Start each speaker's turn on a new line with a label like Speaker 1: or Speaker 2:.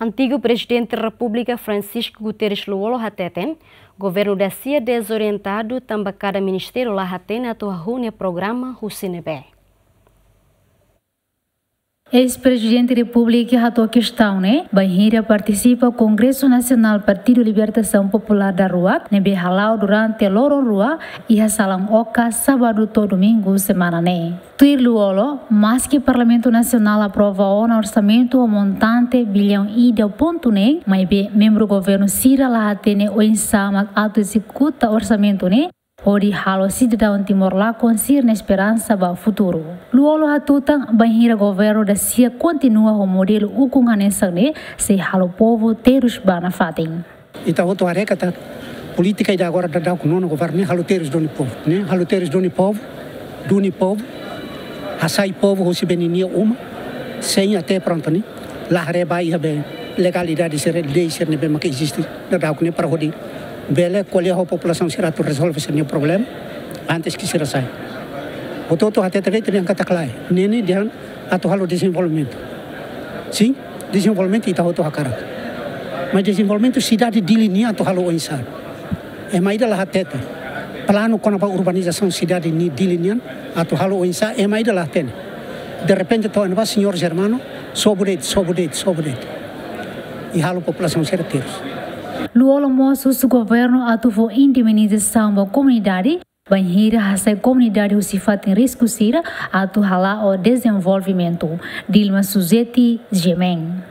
Speaker 1: Antigo presidente da República Francisco Guterres Luolo Hateten, governo da CIA desorientado também cada ministério lá Hateten atuar programa Husinebe.
Speaker 2: Ex-presidente da República ratou a questão, Banheira participa do Congresso Nacional Partido Libertação Popular da Rua, nebe halau durante a Loro Rua e a Salam Oca sábado todo domingo semana, Tuir Luolo, mas que o Parlamento Nacional aprova o orçamento o montante bilhão e de ponto, mas membro do governo Cira lá tem o ensama auto executa orçamento, Ori halo cidadão Timor-Leste consir na esperança para o futuro. Luolo hatutan banheira governo da CIA continua o modelo ukunganensa se halo povo terus bana fatin.
Speaker 3: Então o areca tá política e agora da com nono governo halo terus doni povo, halo terus doni povo, hasai povo o sibeninia sem até pronto lá reba e legalidade ser lei ser nebe mas que existe da com para rodir. Bela colher a população será tu resolve esse problema antes que se sai. O todo até também tem que claro. Nem dia atual o desenvolvimento. Sim, desenvolvimento está outro cara. Mas desenvolvimento cidade de linha atual o insano. É mais da lá até. Plano com a urbanização cidade de linha atual o insano é mais da lá até. De repente to vai senhor Germano sobre. E a população será terus.
Speaker 2: Luolo mostra o governo atuou indemnização da comunidade, banheira a comunidade o sifat em risco sira atuar lá o desenvolvimento. Dilma Suzeti, Gemen.